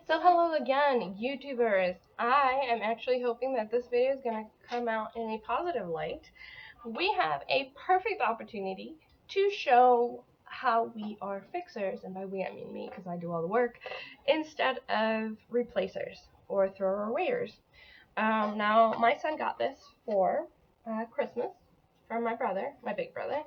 So hello again, YouTubers. I am actually hoping that this video is going to come out in a positive light. We have a perfect opportunity to show how we are fixers, and by we I mean me because I do all the work, instead of replacers or throwawayers. Now, my son got this for Christmas from my brother, my big brother,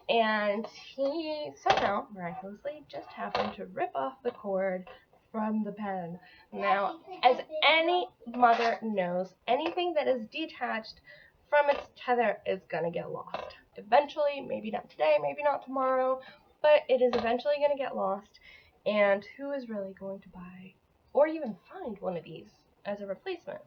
and he somehow, miraculously, just happened to rip off the cord from the pen. Now, as any mother knows, anything that is detached from its tether is going to get lost. Eventually, maybe not today, maybe not tomorrow, but it is eventually going to get lost, and who is really going to buy or even find one of these as a replacement?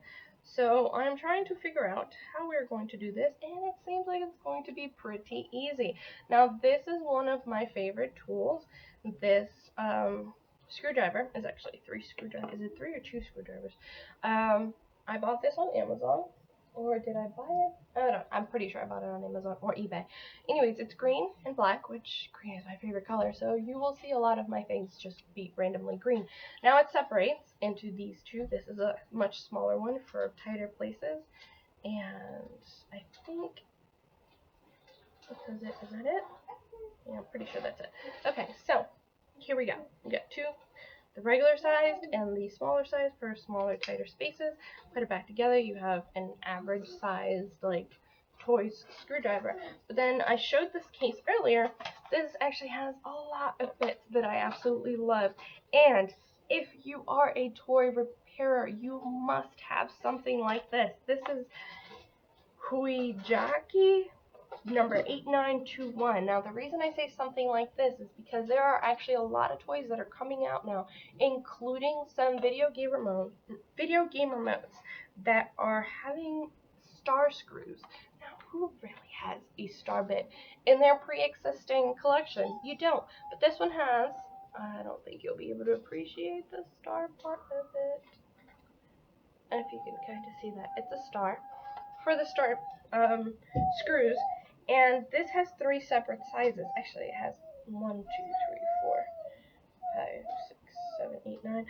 So I'm trying to figure out how we're going to do this, and it seems like it's going to be pretty easy. Now, this is one of my favorite tools. This screwdriver is actually 3 screwdrivers. Is it 3 or 2 screwdrivers? I bought this on Amazon. Or did I buy it? I don't know. I'm pretty sure I bought it on Amazon or eBay. Anyways, it's green and black, which green is my favorite color, so you will see a lot of my things just be randomly green. Now it separates into these two. This is a much smaller one for tighter places, and I think is that it? Yeah, I'm pretty sure that's it. Okay, so here we go. We got two, the regular sized and the smaller size for smaller, tighter spaces. Put it back together, you have an average sized, like, toy screwdriver. But then I showed this case earlier. This actually has a lot of bits that I absolutely love. And if you are a toy repairer, you must have something like this. This is Huijaki number 8921. Now, the reason I say something like this is because there are actually a lot of toys that are coming out now, including some video game remotes that are having star screws. Now, who really has a star bit in their pre-existing collection? You don't. But this one has. I don't think you'll be able to appreciate the star part of it. And if you can kind of see that, it's a star. For the star screws, and this has 3 separate sizes. Actually, it has 1, 2, 3, 4, 5, 6, 7, 8, 9,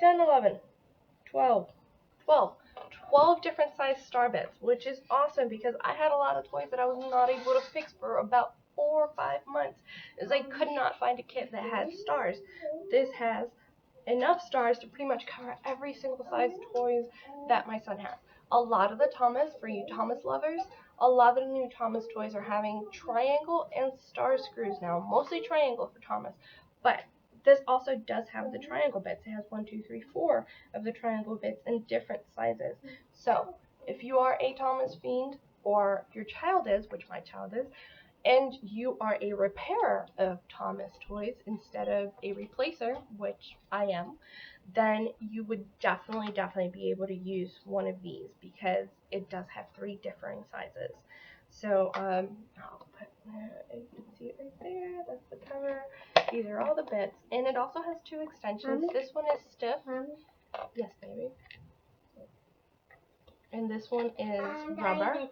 10, 11, 12, 12 different size star bits, which is awesome because I had a lot of toys that I was not able to fix for about 4 or 5 months, as I could not find a kit that had stars. This has enough stars to pretty much cover every single size toys that my son has. A lot of the Thomas, for you Thomas lovers, a lot of the new Thomas toys are having triangle and star screws now, mostly triangle for Thomas, but this also does have the triangle bits. It has 1, 2, 3, 4 of the triangle bits in different sizes. So if you are a Thomas fiend, or your child is, which my child is, and you are a repairer of Thomas toys instead of a replacer, which I am, then you would definitely be able to use one of these because it does have 3 differing sizes. So I'll put, you can see it right there, that's the cover. These are all the bits, and it also has 2 extensions. This one is stiff. Yes, baby. And this one is rubber.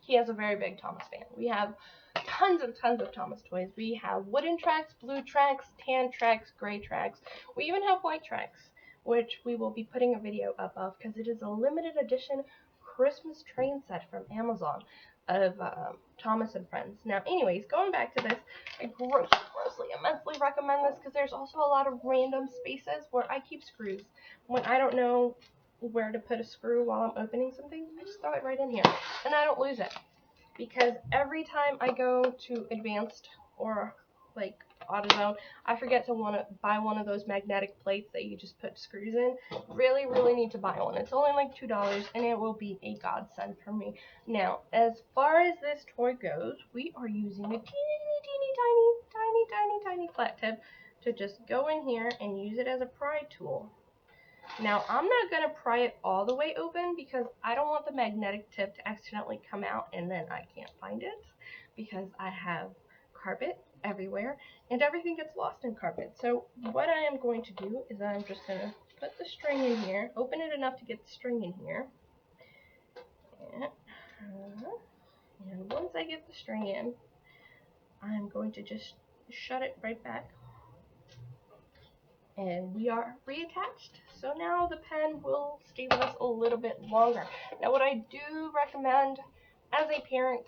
He has a very big Thomas fan. We have tons of Thomas toys. We have wooden tracks, blue tracks, tan tracks, gray tracks. We even have white tracks, which we will be putting a video up of because it is a limited edition Christmas train set from Amazon of Thomas and Friends. Now, anyways, going back to this, I grossly, immensely recommend this because there's also a lot of random spaces where I keep screws. When I don't know where to put a screw while I'm opening something, I just throw it right in here, and I don't lose it, because every time I go to Advanced or like AutoZone, I forget to buy one of those magnetic plates that you just put screws in. Really need to buy one. It's only like $2, and it will be a godsend for me. Now, as far as this toy goes, we are using a tiny flat tip to just go in here and use it as a pry tool. Now, I'm not going to pry it all the way open because I don't want the magnetic tip to accidentally come out and then I can't find it, because I have carpet everywhere and everything gets lost in carpet. So what I am going to do is I'm just going to put the string in here, open it enough to get the string in here, and once I get the string in, I'm going to just shut it right back. And we are reattached. So now the pen will stay with us a little bit longer. Now what I do recommend as a parent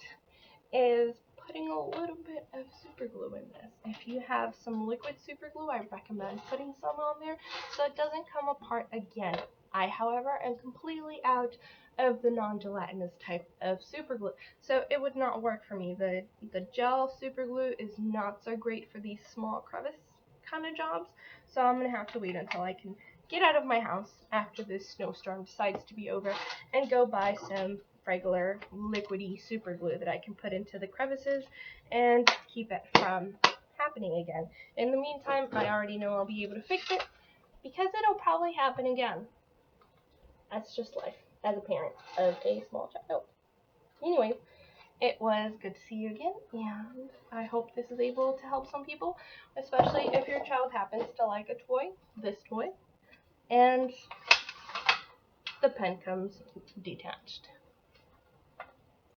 is putting a little bit of super glue in this. If you have some liquid super glue, I recommend putting some on there so it doesn't come apart again. I, however, am completely out of the non-gelatinous type of super glue, so it would not work for me. The gel super glue is not so great for these small crevice kind of jobs, so I'm going to have to wait until I can get out of my house after this snowstorm decides to be over and go buy some regular liquidy super glue that I can put into the crevices and keep it from happening again. In the meantime, I already know I'll be able to fix it because it'll probably happen again. That's just life as a parent of a small child. Anyways, it was good to see you again, and I hope this is able to help some people, especially if your child happens to like a toy, this toy, and the pen comes detached.